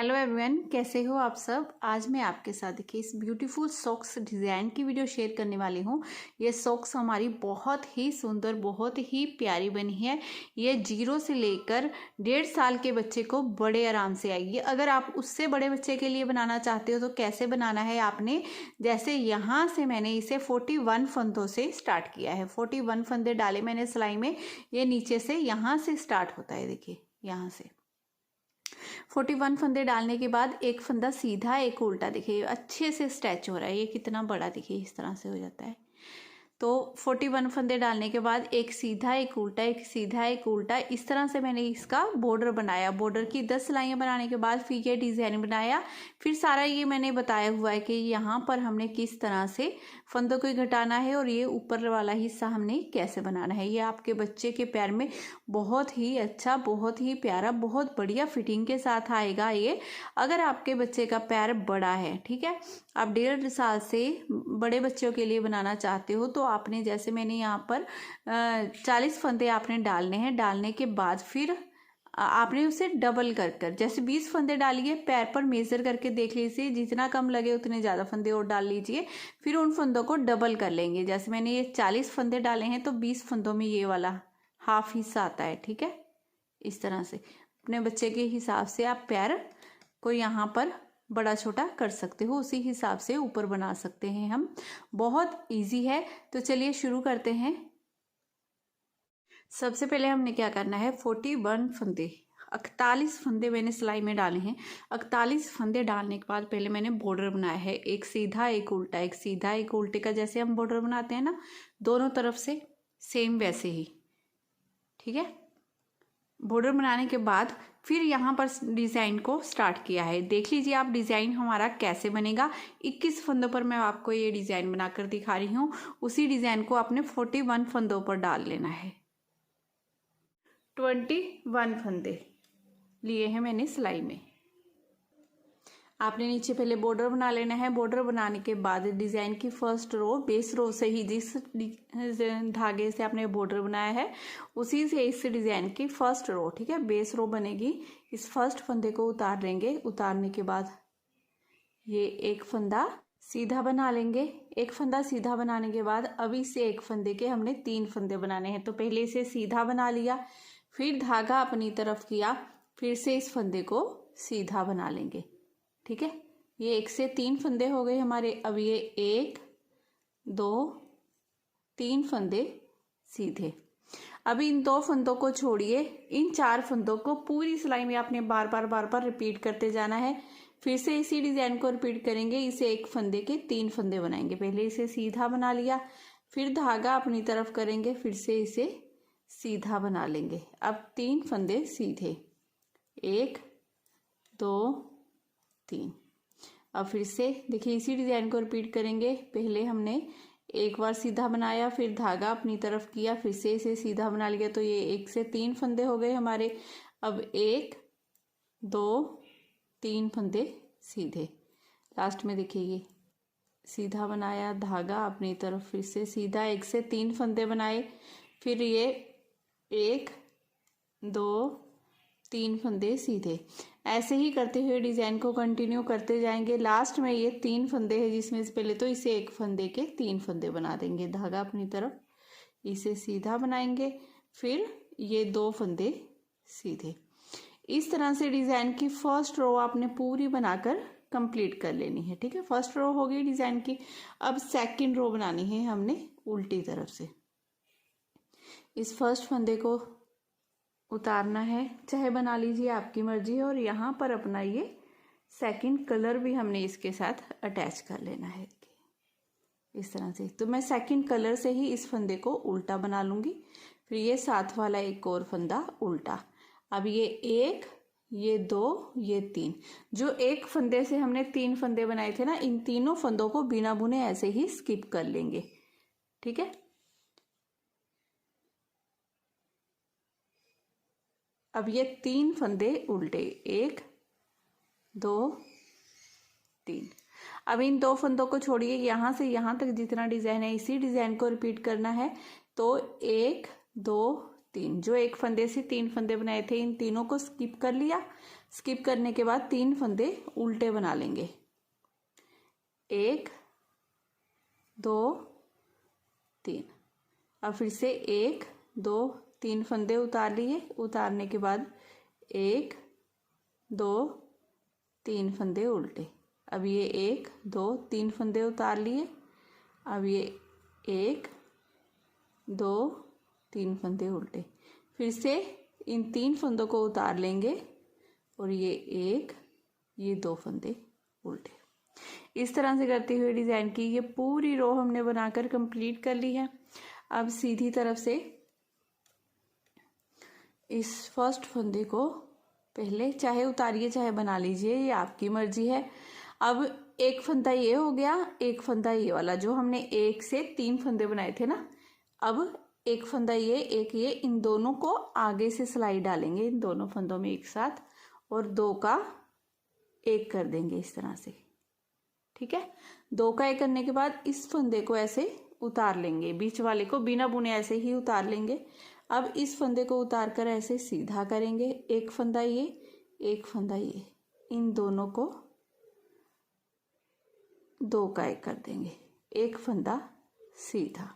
Hello everyone, कैसे हो आप सब। आज मैं आपके साथ देखिए इस ब्यूटीफुल सॉक्स डिज़ाइन की वीडियो शेयर करने वाली हूँ। ये सॉक्स हमारी बहुत ही सुंदर, बहुत ही प्यारी बनी है। ये 0 से लेकर 1.5 साल के बच्चे को बड़े आराम से आएगी। अगर आप उससे बड़े बच्चे के लिए बनाना चाहते हो तो कैसे बनाना है आपने, जैसे यहाँ से मैंने इसे 41 फंदों से स्टार्ट किया है। 41 फंदे डाले मैंने सिलाई में। ये नीचे से यहाँ से स्टार्ट होता है, देखिए यहाँ से 41 फंदे डालने के बाद एक फंदा सीधा, एक उल्टा। देखिए अच्छे से स्ट्रेच हो रहा है। ये कितना बड़ा, देखिए इस तरह से हो जाता है। तो 41 फंदे डालने के बाद एक सीधा, एक उल्टा, एक सीधा, एक उल्टा, इस तरह से मैंने इसका बॉर्डर बनाया। बॉर्डर की 10 सिलाइयाँ बनाने के बाद फिर ये डिज़ाइन बनाया। फिर सारा ये मैंने बताया हुआ है कि यहाँ पर हमने किस तरह से फंदों को घटाना है और ये ऊपर वाला हिस्सा हमने कैसे बनाना है। ये आपके बच्चे के पैर में बहुत ही अच्छा, बहुत ही प्यारा, बहुत बढ़िया फिटिंग के साथ आएगा ये। अगर आपके बच्चे का पैर बड़ा है, ठीक है, आप 1.5 साल से बड़े बच्चों के लिए बनाना चाहते हो, तो आपने जैसे मैंने यहाँ पर 40 फंदे आपने डालने हैं। डालने के बाद फिर आपने उसे डबल कर कर, जैसे 20 फंदे डालिए, पैर पर मेज़र करके देख लीजिए, जितना कम लगे उतने ज़्यादा फंदे और डाल लीजिए। फिर उन फंदों को डबल कर लेंगे। जैसे मैंने ये 40 फंदे डाले हैं तो 20 फंदों में ये वाला हाफ हिस्सा आता है, ठीक है। इस तरह से अपने बच्चे के हिसाब से आप पैर को यहाँ पर बड़ा छोटा कर सकते हो, उसी हिसाब से ऊपर बना सकते हैं हम। बहुत इजी है। तो चलिए शुरू करते हैं। सबसे पहले हमने क्या करना है, 41 फंदे, 41 फंदे मैंने सिलाई में डाले हैं। 41 फंदे डालने के बाद पहले मैंने बॉर्डर बनाया है, एक सीधा, एक उल्टा, एक सीधा, एक उल्टे का, जैसे हम बॉर्डर बनाते हैं ना दोनों तरफ से, सेम वैसे ही, ठीक है। बॉर्डर बनाने के बाद फिर यहाँ पर डिज़ाइन को स्टार्ट किया है। देख लीजिए आप डिज़ाइन हमारा कैसे बनेगा। 21 फंदों पर मैं आपको ये डिज़ाइन बनाकर दिखा रही हूँ। उसी डिज़ाइन को आपने 41 फंदों पर डाल लेना है। 21 फंदे लिए हैं मैंने सिलाई में। आपने नीचे पहले बॉर्डर बना लेना है। बॉर्डर बनाने के बाद डिज़ाइन की फर्स्ट रो, बेस रो से ही, जिस धागे से आपने बॉर्डर बनाया है उसी से इस डिज़ाइन की फर्स्ट रो, ठीक है, बेस रो बनेगी। इस फर्स्ट फंदे को उतार लेंगे। उतारने के बाद ये एक फंदा सीधा बना लेंगे। एक फंदा सीधा बनाने के बाद अब इसे एक फंदे के हमने 3 फंदे बनाने हैं। तो पहले इसे सीधा बना लिया, फिर धागा अपनी तरफ किया, फिर से इस फंदे को सीधा बना लेंगे, ठीक है। ये 1 से 3 फंदे हो गए हमारे। अब ये 1 2 3 फंदे सीधे। अब इन 2 फंदों को छोड़िए, इन 4 फंदों को पूरी सिलाई में आपने बार बार रिपीट करते जाना है। फिर से इसी डिज़ाइन को रिपीट करेंगे। इसे एक फंदे के 3 फंदे बनाएंगे। पहले इसे सीधा बना लिया, फिर धागा अपनी तरफ करेंगे, फिर से इसे सीधा बना लेंगे। अब 3 फंदे सीधे, 1 2 3। अब फिर से देखिए इसी डिज़ाइन को रिपीट करेंगे। पहले हमने एक बार सीधा बनाया, फिर धागा अपनी तरफ किया, फिर से इसे सीधा बना लिया। तो ये 1 से 3 फंदे हो गए हमारे। अब 1 2 3 फंदे सीधे। लास्ट में देखिए ये सीधा बनाया, धागा अपनी तरफ, फिर से सीधा, 1 से 3 फंदे बनाए, फिर ये 1 2 3 फंदे सीधे। ऐसे ही करते हुए डिज़ाइन को कंटिन्यू करते जाएंगे। लास्ट में ये 3 फंदे हैं, जिसमें से पहले तो इसे एक फंदे के 3 फंदे बना देंगे। धागा अपनी तरफ, इसे सीधा बनाएंगे, फिर ये 2 फंदे सीधे। इस तरह से डिज़ाइन की फर्स्ट रो आपने पूरी बनाकर कंप्लीट कर लेनी है, ठीक है। फर्स्ट रो हो गई डिज़ाइन की। अब सेकंड रो बनानी है हमने उल्टी तरफ से। इस फर्स्ट फंदे को उतारना है, चाहे बना लीजिए, आपकी मर्जी है। और यहाँ पर अपना ये सेकंड कलर भी हमने इसके साथ अटैच कर लेना है, इस तरह से। तो मैं सेकंड कलर से ही इस फंदे को उल्टा बना लूँगी। फिर ये साथ वाला एक और फंदा उल्टा। अब ये 1 ये 2 ये 3, जो एक फंदे से हमने 3 फंदे बनाए थे ना, इन तीनों फंदों को बिना बुने ऐसे ही स्किप कर लेंगे, ठीक है। अब ये 3 फंदे उल्टे, 1 2 3। अब इन 2 फंदों को छोड़िए, यहाँ से यहाँ तक जितना डिज़ाइन है इसी डिज़ाइन को रिपीट करना है। तो 1 2 3। जो एक फंदे से 3 फंदे बनाए थे इन तीनों को स्किप कर लिया। स्किप करने के बाद 3 फंदे उल्टे बना लेंगे। 1 2 3। अब फिर से 1 2 3 फंदे उतार लिए। उतारने के बाद 1 2 3 फंदे उल्टे। अब ये 1 2 3 फंदे उतार लिए। अब ये 1 2 3 फंदे उल्टे। फिर से इन 3 फंदों को उतार लेंगे और ये 1 ये 2 फंदे उल्टे। इस तरह से करते हुए डिजाइन की ये पूरी रो हमने बनाकर कंप्लीट कर ली है। अब सीधी तरफ से इस फर्स्ट फंदे को पहले चाहे उतारिए चाहे बना लीजिए, ये आपकी मर्जी है। अब एक फंदा ये हो गया, एक फंदा ये वाला जो हमने 1 से 3 फंदे बनाए थे ना। अब एक फंदा ये एक ये, इन दोनों को आगे से सिलाई डालेंगे इन दोनों फंदों में एक साथ और 2 का 1 कर देंगे इस तरह से। ठीक है, 2 का 1 करने के बाद इस फंदे को ऐसे उतार लेंगे, बीच वाले को बिना बुने ऐसे ही उतार लेंगे। अब इस फंदे को उतार कर ऐसे सीधा करेंगे। एक फंदा ये एक फंदा ये, इन दोनों को 2 का 1 कर देंगे। एक फंदा सीधा।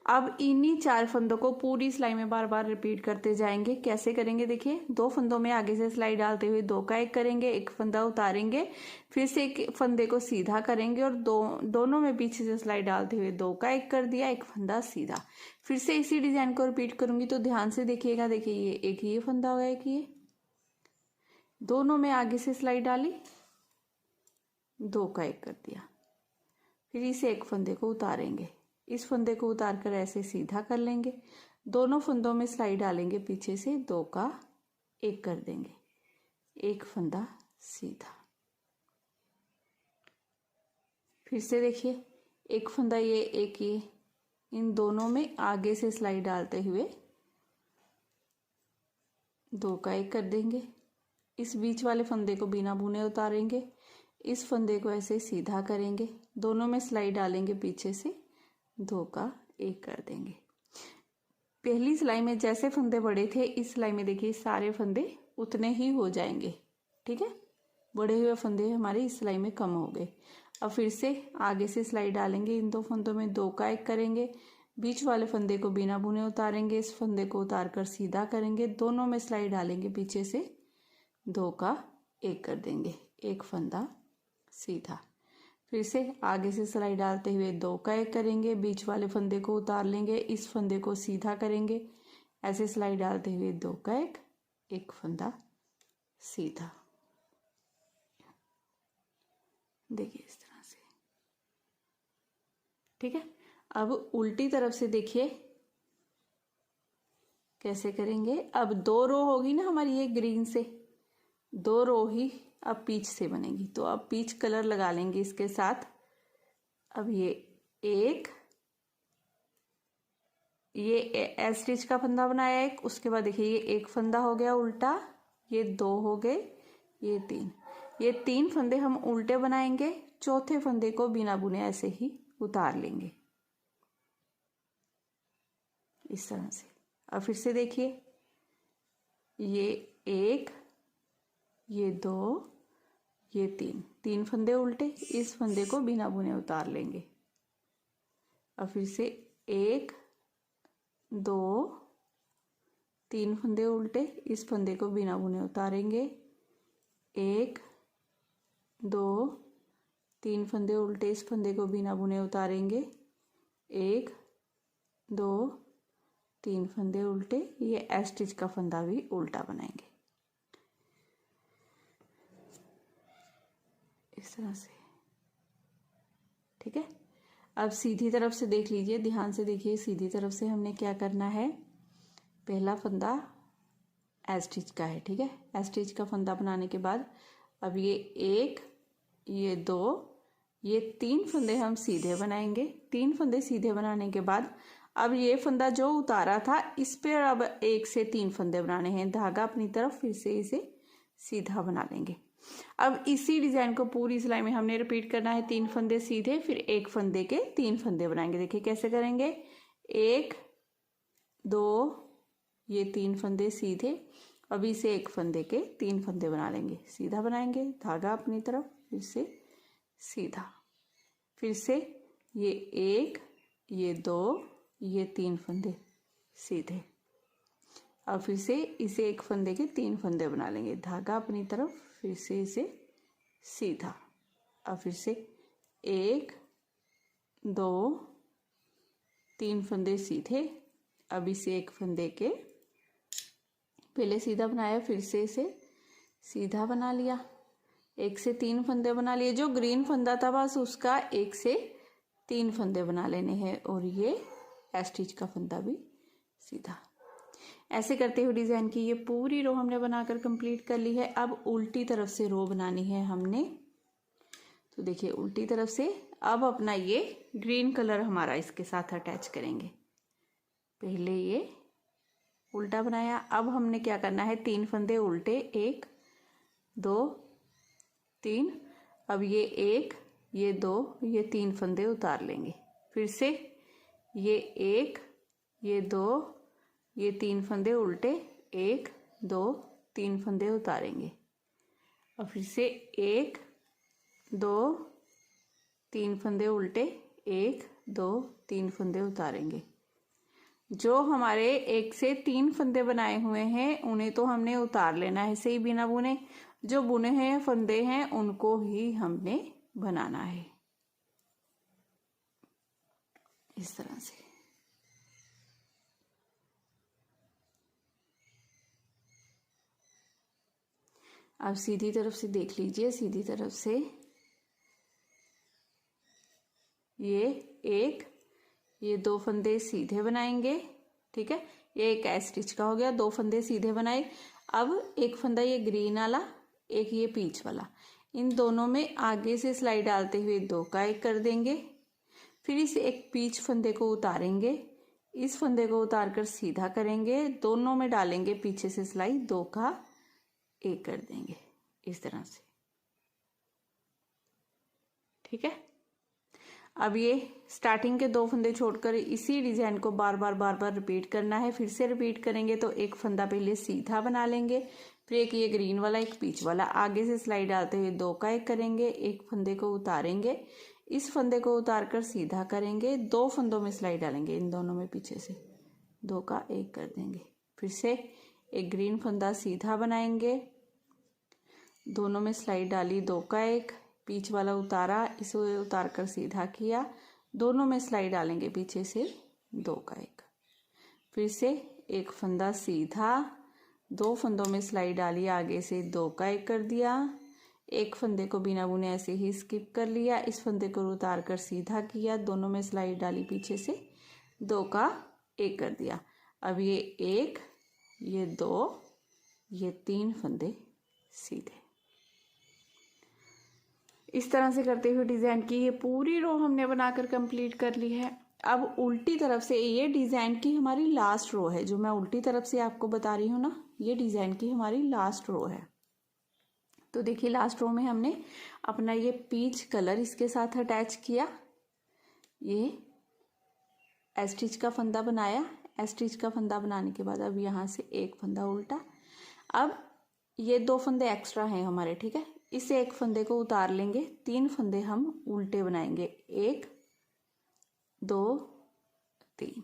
अब इन्हीं 4 फंदों को पूरी सिलाई में बार बार रिपीट करते जाएंगे। कैसे करेंगे देखिए, 2 फंदों में आगे से सिलाई डालते हुए 2 का 1 करेंगे, एक फंदा उतारेंगे, फिर से एक फंदे को सीधा करेंगे और दोनों में पीछे से सिलाई डालते हुए 2 का 1 कर दिया, एक फंदा सीधा। फिर से इसी डिजाइन को रिपीट करूंगी तो ध्यान से देखिएगा। देखिए ये एक ये फंदा हो गया, एक ये, दोनों में आगे से सिलाई डाली, 2 का 1 कर दिया। फिर इसे एक फंदे को उतारेंगे, इस फंदे को उतार कर ऐसे सीधा कर लेंगे, दोनों फंदों में सिलाई डालेंगे, पीछे से 2 का 1 कर देंगे, एक फंदा सीधा। फिर से देखिए, एक फंदा ये एक ये, इन दोनों में आगे से सिलाई डालते हुए 2 का 1 कर देंगे। इस बीच वाले फंदे को बिना बुने उतारेंगे, इस फंदे को ऐसे सीधा करेंगे, दोनों में सिलाई डालेंगे, पीछे से 2 का 1 कर देंगे। पहली सिलाई में जैसे फंदे बड़े थे, इस सिलाई में देखिए सारे फंदे उतने ही हो जाएंगे। ठीक है, बड़े हुए फंदे हमारे इस सिलाई में कम हो गए। अब फिर से आगे से सिलाई डालेंगे, इन 2 फंदों में 2 का 1 करेंगे, बीच वाले फंदे को बिना बुने उतारेंगे, इस फंदे को उतार कर सीधा करेंगे, दोनों में सिलाई डालेंगे, पीछे से 2 का 1 कर देंगे, एक फंदा सीधा। फिर से आगे से सिलाई डालते हुए 2 का 1 करेंगे, बीच वाले फंदे को उतार लेंगे, इस फंदे को सीधा करेंगे, ऐसे सिलाई डालते हुए 2 का 1, एक फंदा सीधा। देखिए इस तरह से। ठीक है, अब उल्टी तरफ से देखिए कैसे करेंगे। अब 2 रो होगी ना हमारी, ये ग्रीन से 2 रो ही अब पीच से बनेगी, तो अब पीच कलर लगा लेंगे इसके साथ। अब ये एस स्टिच का फंदा बनाया एक, उसके बाद देखिए ये एक फंदा हो गया उल्टा, ये 2 हो गए, ये 3, ये 3 फंदे हम उल्टे बनाएंगे, चौथे फंदे को बिना बुने ऐसे ही उतार लेंगे इस तरह से। अब फिर से देखिए, ये 1 ये 2 ये 3 फंदे उल्टे, इस फंदे को बिना बुने उतार लेंगे। अब फिर से 1 2 3 फंदे उल्टे, इस फंदे को बिना बुने उतारेंगे, 1 2 3 फंदे उल्टे, इस फंदे को बिना बुने उतारेंगे, 1 2 3 फंदे उल्टे, ये एस स्टिच का फंदा भी उल्टा बनाएंगे इस तरह से। ठीक है, अब सीधी तरफ से देख लीजिए, ध्यान से देखिए, सीधी तरफ से हमने क्या करना है। पहला फंदा एस स्टिच का है। ठीक है, एस स्टिच का फंदा बनाने के बाद अब ये 1 ये 2 ये 3 फंदे हम सीधे बनाएंगे। 3 फंदे सीधे बनाने के बाद अब ये फंदा जो उतारा था, इस पे अब 1 से 3 फंदे बनाने हैं, धागा अपनी तरफ, फिर से इसे सीधा बना लेंगे। अब इसी डिजाइन को पूरी सिलाई में हमने रिपीट करना है, 3 फंदे सीधे, फिर एक फंदे के 3 फंदे बनाएंगे। देखिए कैसे करेंगे, 1 2 ये 3 फंदे सीधे, अभी से एक फंदे के 3 फंदे बना लेंगे, सीधा बनाएंगे, धागा अपनी तरफ, फिर से सीधा, फिर से ये 1, ये 2, ये 3 फंदे सीधे, और फिर से इसे एक फंदे के 3 फंदे बना लेंगे, धागा अपनी तरफ, फिर से इसे सीधा, और फिर से 1, 2, 3 फंदे सीधे, अब इसे एक फंदे के पहले सीधा बनाया, फिर से इसे सीधा बना लिया, 1 से 3 फंदे बना लिए, जो ग्रीन फंदा था बस उसका 1 से 3 फंदे बना लेने हैं, और ये स्टिच का फंदा भी सीधा। ऐसे करते हुए डिज़ाइन की ये पूरी रो हमने बनाकर कंप्लीट कर ली है। अब उल्टी तरफ से रो बनानी है हमने, तो देखिए उल्टी तरफ से अब अपना ये ग्रीन कलर हमारा इसके साथ अटैच करेंगे। पहले ये उल्टा बनाया, अब हमने क्या करना है, 3 फंदे उल्टे, 1, 2, 3, अब ये 1, ये 2, ये 3 फंदे उतार लेंगे, फिर से ये 1, ये 2, ये 3 फंदे उल्टे, 1, 2, 3 फंदे उतारेंगे, और फिर से 1, 2, 3 फंदे उल्टे, 1, 2, 3 फंदे उतारेंगे। जो हमारे 1 से 3 फंदे बनाए हुए हैं उन्हें तो हमने उतार लेना है सही बिना बुने, जो बुने हैं फंदे हैं उनको ही हमने बनाना है इस तरह से। अब सीधी तरफ से देख लीजिए, सीधी तरफ से ये 1, ये 2 फंदे सीधे बनाएंगे, ठीक है, ये एक स्टिच का हो गया, 2 फंदे सीधे बनाए। अब एक फंदा ये ग्रीन वाला, एक ये पीच वाला, इन दोनों में आगे से सिलाई डालते हुए 2 का 1 कर देंगे, फिर इस एक पीच फंदे को उतारेंगे, इस फंदे को उतार कर सीधा करेंगे, दोनों में डालेंगे पीछे से सिलाई, 2 का 1 कर देंगे इस तरह से, ठीक है। अब ये स्टार्टिंग के 2 फंदे छोड़कर इसी डिजाइन को बार बार रिपीट करना है। फिर से रिपीट करेंगे तो एक फंदा पहले सीधा बना लेंगे, फिर एक ये ग्रीन वाला, एक पीच वाला, आगे से सिलाई डालते हुए 2 का 1 करेंगे, एक फंदे को उतारेंगे, इस फंदे को उतार कर सीधा करेंगे, 2 फंदों में सिलाई डालेंगे, इन दोनों में पीछे से 2 का 1 कर देंगे, फिर से एक ग्रीन फंदा सीधा बनाएंगे, दोनों में सिलाई डाली, 2 का 1, पीच वाला उतारा, इसे उतार कर सीधा किया, दोनों में सिलाई डालेंगे पीछे से 2 का 1, फिर से एक फंदा सीधा, 2 फंदों में सिलाई डाली, आगे से 2 का 1 कर दिया, एक फंदे को बिना बुने ऐसे ही स्किप कर लिया, इस फंदे को उतार कर सीधा किया, दोनों में सिलाई डाली, पीछे से 2 का 1 कर दिया। अब ये 1, ये 2, ये 3 फंदे सीधे। इस तरह से करते हुए डिज़ाइन की ये पूरी रो हमने बनाकर कंप्लीट कर ली है। अब उल्टी तरफ से ये डिज़ाइन की हमारी लास्ट रो है, जो मैं उल्टी तरफ से आपको बता रही हूँ ना, ये डिज़ाइन की हमारी लास्ट रो है। तो देखिए लास्ट रो में हमने अपना ये पीच कलर इसके साथ अटैच किया, ये स्टिच का फंदा बनाया, स्टिच का फंदा बनाने के बाद अब यहाँ से एक फंदा उल्टा, अब ये 2 फंदे एक्स्ट्रा हैं हमारे, ठीक है, इसे एक फंदे को उतार लेंगे, 3 फंदे हम उल्टे बनाएंगे, 1, 2, 3,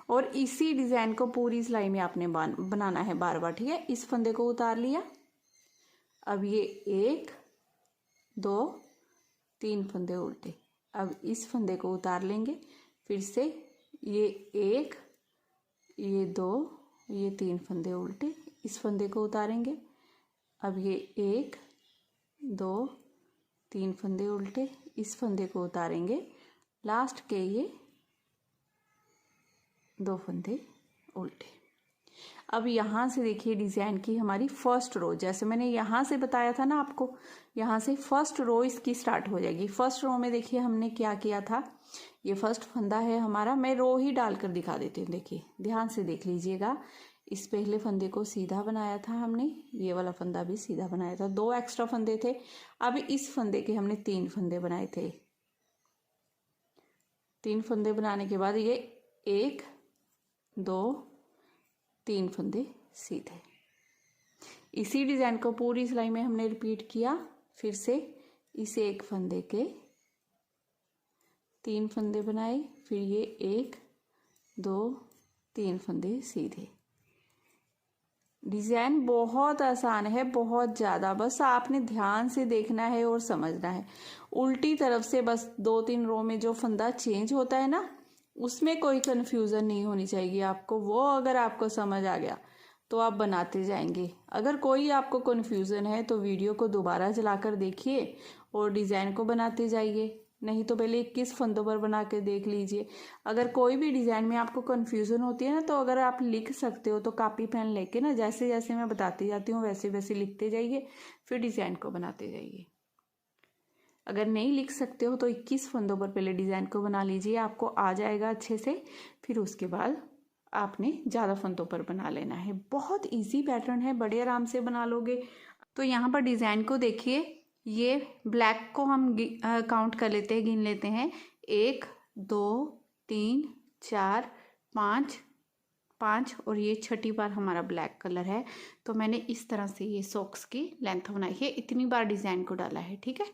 और इसी डिजाइन को पूरी सिलाई में आपने बनाना है बार बार, ठीक है। इस फंदे को उतार लिया, अब ये 1, 2, 3 फंदे उल्टे, अब इस फंदे को उतार लेंगे, फिर से ये 1, ये 2, ये 3 फंदे उल्टे, इस फंदे को उतारेंगे, अब ये 1, 2, 3 फंदे उल्टे, इस फंदे को उतारेंगे, लास्ट के ये 2 फंदे उल्टे। अब यहाँ से देखिए डिज़ाइन की हमारी फर्स्ट रो, जैसे मैंने यहाँ से बताया था ना आपको, यहाँ से फर्स्ट रो इसकी स्टार्ट हो जाएगी। फर्स्ट रो में देखिए हमने क्या किया था, ये फर्स्ट फंदा है हमारा, मैं रो ही डालकर दिखा देती हूँ, देखिए ध्यान से देख लीजिएगा। इस पहले फंदे को सीधा बनाया था हमने, ये वाला फंदा भी सीधा बनाया था, 2 एक्स्ट्रा फंदे थे। अब इस फंदे के हमने 3 फंदे बनाए थे, 3 फंदे बनाने के बाद ये 1, 2, 3 फंदे सीधे। इसी डिज़ाइन को पूरी सिलाई में हमने रिपीट किया। फिर से इस एक फंदे के 3 फंदे बनाए, फिर ये 1 2 3 फंदे सीधे। डिज़ाइन बहुत आसान है, बहुत ज़्यादा, बस आपने ध्यान से देखना है और समझना है। उल्टी तरफ से बस 2-3 रो में जो फंदा चेंज होता है ना, उसमें कोई कन्फ्यूज़न नहीं होनी चाहिए आपको। वो अगर आपको समझ आ गया तो आप बनाते जाएंगे। अगर कोई आपको कन्फ्यूज़न है तो वीडियो को दोबारा चलाकर देखिए और डिज़ाइन को बनाते जाइए, नहीं तो पहले 21 फंदों पर बना के देख लीजिए। अगर कोई भी डिज़ाइन में आपको कन्फ्यूज़न होती है ना, तो अगर आप लिख सकते हो तो कॉपी पेन लेके ना, जैसे जैसे मैं बताती जाती हूँ वैसे वैसे लिखते जाइए, फिर डिज़ाइन को बनाते जाइए। अगर नहीं लिख सकते हो तो 21 फंदों पर पहले डिज़ाइन को बना लीजिए, आपको आ जाएगा अच्छे से। फिर उसके बाद आपने ज़्यादा फंदों पर बना लेना है। बहुत इजी पैटर्न है, बड़े आराम से बना लोगे। तो यहाँ पर डिज़ाइन को देखिए, ये ब्लैक को हम काउंट कर लेते हैं, गिन लेते हैं। 1 2 3 4 5 और ये छठी बार हमारा ब्लैक कलर है। तो मैंने इस तरह से ये सॉक्स की लेंथ बनाई है, इतनी बार डिज़ाइन को डाला है, ठीक है।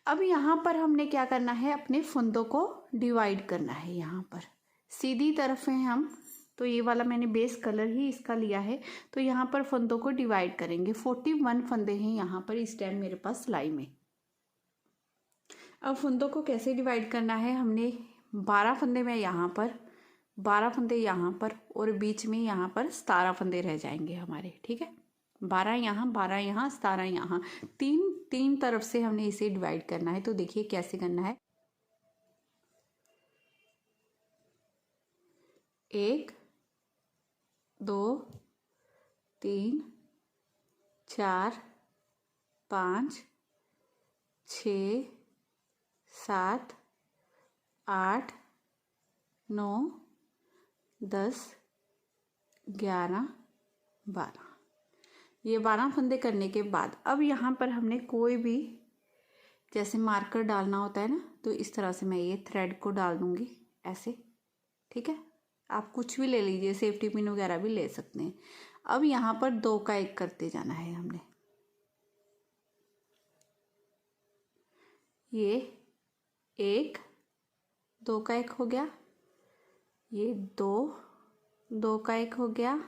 अब यहाँ पर हमने क्या करना है, अपने फंदों को डिवाइड करना है। यहाँ पर सीधी तरफ हैं हम, तो ये वाला मैंने बेस कलर ही इसका लिया है। तो यहाँ पर फंदों को डिवाइड करेंगे। 41 फंदे हैं यहाँ पर इस टाइम मेरे पास सिलाई में। अब फंदों को कैसे डिवाइड करना है, हमने 12 फंदे में यहाँ पर, 12 फंदे यहाँ पर और बीच में यहाँ पर 17 फंदे रह जाएंगे हमारे, ठीक है। 12 यहाँ, 12 यहाँ, 17 यहाँ, तीन तरफ से हमने इसे डिवाइड करना है। तो देखिए कैसे करना है। 1 2 3 4 5 6 7 8 9 10 11 12। ये 12 फंदे करने के बाद अब यहाँ पर हमने कोई भी जैसे मार्कर डालना होता है ना, तो इस तरह से मैं ये थ्रेड को डाल दूँगी ऐसे, ठीक है। आप कुछ भी ले लीजिए, सेफ्टी पिन वगैरह भी ले सकते हैं। अब यहाँ पर 2 का 1 करते जाना है हमने। ये 1 2 का 1 हो गया, ये 2 का 1 हो गया,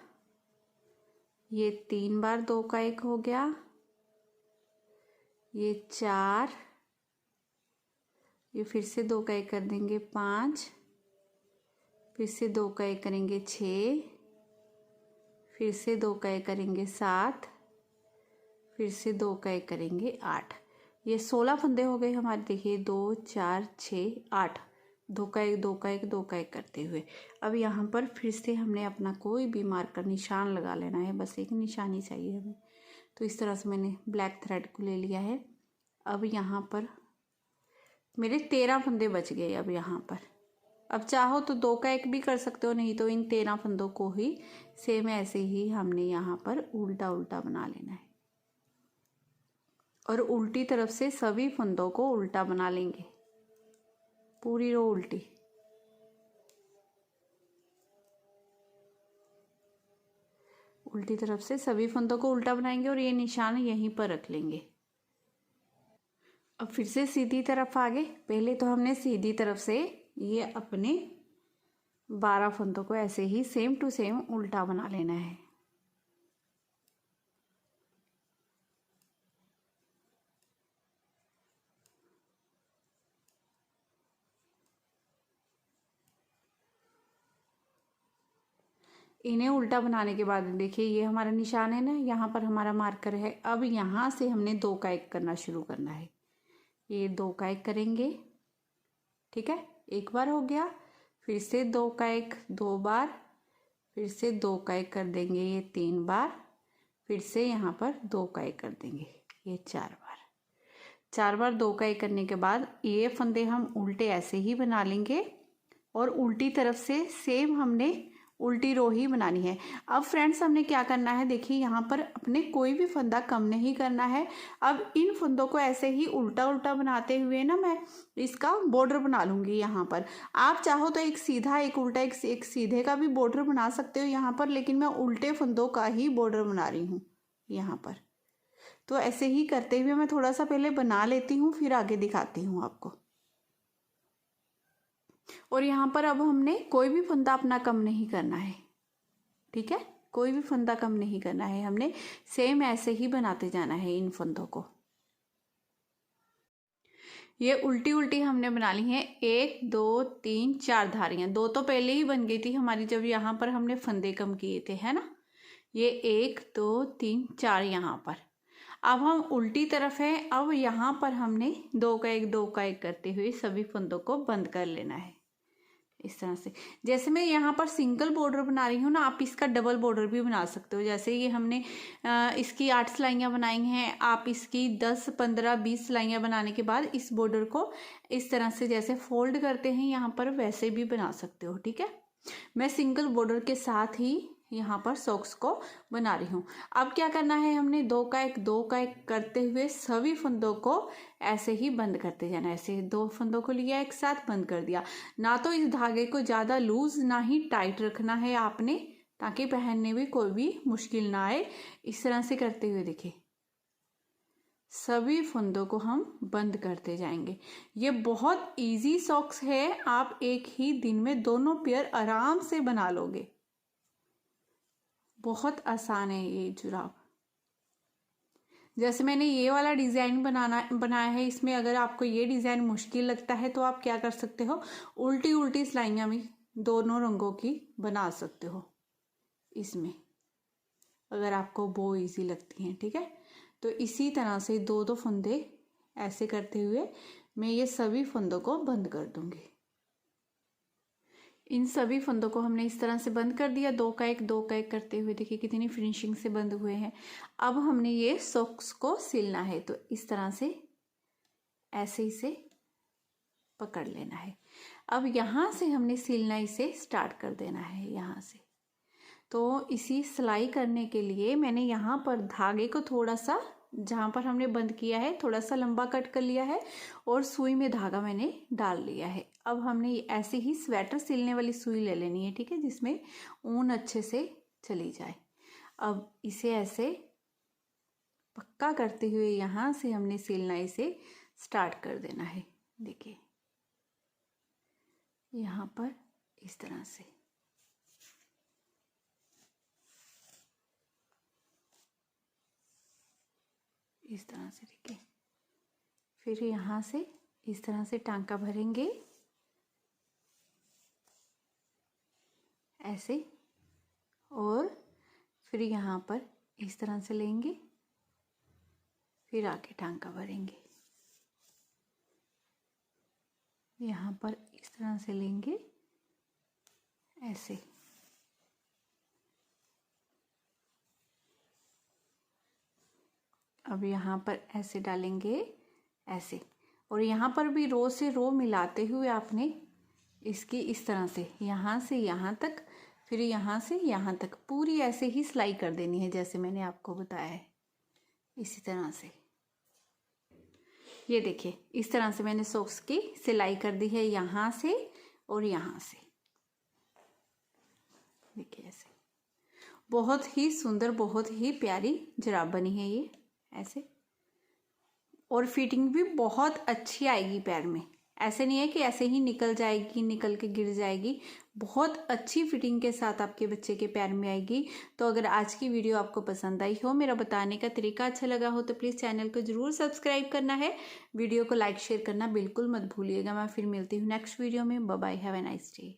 ये 3 बार 2 का 1 हो गया, ये 4, ये फिर से 2 का 1 कर देंगे 5, फिर से 2 का 1 करेंगे 6, फिर से 2 का 1 करेंगे 7, फिर से 2 का 1 करेंगे 8। ये 16 फंदे हो गए हमारे। देखिए 2 4 6 8, 2 का 1 2 का 1 2 का 1 करते हुए। अब यहाँ पर फिर से हमने अपना कोई भी मार्कर निशान लगा लेना है, बस एक निशानी चाहिए हमें। तो इस तरह से मैंने ब्लैक थ्रेड को ले लिया है। अब यहाँ पर मेरे 13 फंदे बच गए। अब यहाँ पर अब चाहो तो 2 का 1 भी कर सकते हो, नहीं तो इन 13 फंदों को ही सेम ऐसे ही हमने यहाँ पर उल्टा उल्टा बना लेना है और उल्टी तरफ से सभी फंदों को उल्टा बना लेंगे, पूरी रो उल्टी। उल्टी तरफ से सभी फंदों को उल्टा बनाएंगे और ये निशान यहीं पर रख लेंगे। अब फिर से सीधी तरफ आगे। पहले तो हमने सीधी तरफ से ये अपने 12 फंदों को ऐसे ही सेम टू सेम उल्टा बना लेना है। इन्हें उल्टा बनाने के बाद देखिए ये हमारा निशान है ना, यहाँ पर हमारा मार्कर है। अब यहाँ से हमने 2 का 1 करना शुरू करना है। ये 2 का 1 करेंगे, ठीक है, एक बार हो गया। फिर से 2 का 1 2 बार, फिर से 2 का 1 कर देंगे ये 3 बार, फिर से यहाँ पर 2 का 1 कर देंगे ये 4 बार 2 का 1 करने के बाद ये फंदे हम उल्टे ऐसे ही बना लेंगे और उल्टी तरफ से सेम हमने उल्टी रो ही बनानी है। अब फ्रेंड्स हमने क्या करना है, देखिए यहाँ पर अपने कोई भी फंदा कम नहीं करना है। अब इन फंदों को ऐसे ही उल्टा उल्टा बनाते हुए ना मैं इसका बॉर्डर बना लूँगी यहाँ पर। आप चाहो तो एक सीधा, एक उल्टा, एक सीधे का भी बॉर्डर बना सकते हो यहाँ पर, लेकिन मैं उल्टे फंदों का ही बॉर्डर बना रही हूँ यहाँ पर। तो ऐसे ही करते हुए मैं थोड़ा सा पहले बना लेती हूँ, फिर आगे दिखाती हूँ आपको। और यहाँ पर अब हमने कोई भी फंदा अपना कम नहीं करना है, ठीक है, कोई भी फंदा कम नहीं करना है, हमने सेम ऐसे ही बनाते जाना है इन फंदों को। ये उल्टी उल्टी हमने बना ली हैं 1 2 3 4 धारियां। 2 तो पहले ही बन गई थी हमारी जब यहाँ पर हमने फंदे कम किए थे, है ना। ये 1 2 3 4 यहाँ पर। अब हम उल्टी तरफ है, अब यहाँ पर हमने 2 का 1 2 का 1 करते हुए सभी फंदों को बंद कर लेना है इस तरह से। जैसे मैं यहाँ पर सिंगल बॉर्डर बना रही हूँ ना, आप इसका डबल बॉर्डर भी बना सकते हो। जैसे ये हमने इसकी 8 सिलाइयाँ बनाई हैं, आप इसकी 10 15 20 सिलाइयाँ बनाने के बाद इस बॉर्डर को इस तरह से जैसे फोल्ड करते हैं यहाँ पर, वैसे भी बना सकते हो, ठीक है। मैं सिंगल बॉर्डर के साथ ही यहाँ पर सॉक्स को बना रही हूँ। अब क्या करना है, हमने 2 का 1 2 का 1 करते हुए सभी फंदों को ऐसे ही बंद करते जाना। ऐसे 2 फंदों को लिया, एक साथ बंद कर दिया। ना तो इस धागे को ज़्यादा लूज ना ही टाइट रखना है आपने, ताकि पहनने में कोई भी मुश्किल ना आए। इस तरह से करते हुए देखिए सभी फंदों को हम बंद करते जाएंगे। ये बहुत इजी सॉक्स है, आप एक ही दिन में दोनों पेयर आराम से बना लोगे। बहुत आसान है ये जुराब। जैसे मैंने ये वाला डिज़ाइन बनाया है, इसमें अगर आपको ये डिज़ाइन मुश्किल लगता है तो आप क्या कर सकते हो, उल्टी उल्टी सिलाइयाँ भी दोनों रंगों की बना सकते हो इसमें, अगर आपको वो इजी लगती हैं, ठीक है। तो इसी तरह से 2 2 फंदे ऐसे करते हुए मैं ये सभी फंदों को बंद कर दूंगी। इन सभी फंदों को हमने इस तरह से बंद कर दिया। 2 का 1 2 का 1 करते हुए देखिए कितनी फिनिशिंग से बंद हुए हैं। अब हमने ये सॉक्स को सिलना है, तो इस तरह से ऐसे इसे पकड़ लेना है। अब यहाँ से हमने सिलना इसे स्टार्ट कर देना है यहाँ से। तो इसी सिलाई करने के लिए मैंने यहाँ पर धागे को थोड़ा सा, जहाँ पर हमने बंद किया है, थोड़ा सा लंबा कट कर लिया है और सुई में धागा मैंने डाल लिया है। अब हमने ऐसे ही स्वेटर सिलने वाली सुई ले लेनी है, ठीक है, जिसमें ऊन अच्छे से चली जाए। अब इसे ऐसे पक्का करते हुए यहाँ से हमने सिलना इसे स्टार्ट कर देना है। देखिए यहाँ पर इस तरह से इस तरह से, ठीक है। फिर यहाँ से इस तरह से टांका भरेंगे ऐसे, और फिर यहाँ पर इस तरह से लेंगे, फिर आगे टांका भरेंगे। यहाँ पर इस तरह से लेंगे ऐसे, अब यहाँ पर ऐसे डालेंगे ऐसे, और यहाँ पर भी रो से रो मिलाते हुए आपने इसकी इस तरह से यहाँ तक, फिर यहाँ से यहाँ तक पूरी ऐसे ही सिलाई कर देनी है, जैसे मैंने आपको बताया है। इसी तरह से ये देखिए इस तरह से मैंने सॉक्स की सिलाई कर दी है, यहाँ से और यहाँ से। देखिए ऐसे बहुत ही सुंदर, बहुत ही प्यारी जुराब बनी है ये ऐसे, और फिटिंग भी बहुत अच्छी आएगी पैर में। ऐसे नहीं है कि ऐसे ही निकल जाएगी, निकल के गिर जाएगी, बहुत अच्छी फिटिंग के साथ आपके बच्चे के पैर में आएगी। तो अगर आज की वीडियो आपको पसंद आई हो, मेरा बताने का तरीका अच्छा लगा हो, तो प्लीज़ चैनल को ज़रूर सब्सक्राइब करना है। वीडियो को लाइक शेयर करना बिल्कुल मत भूलिएगा। मैं फिर मिलती हूँ नेक्स्ट वीडियो में। Bye bye, have a nice day.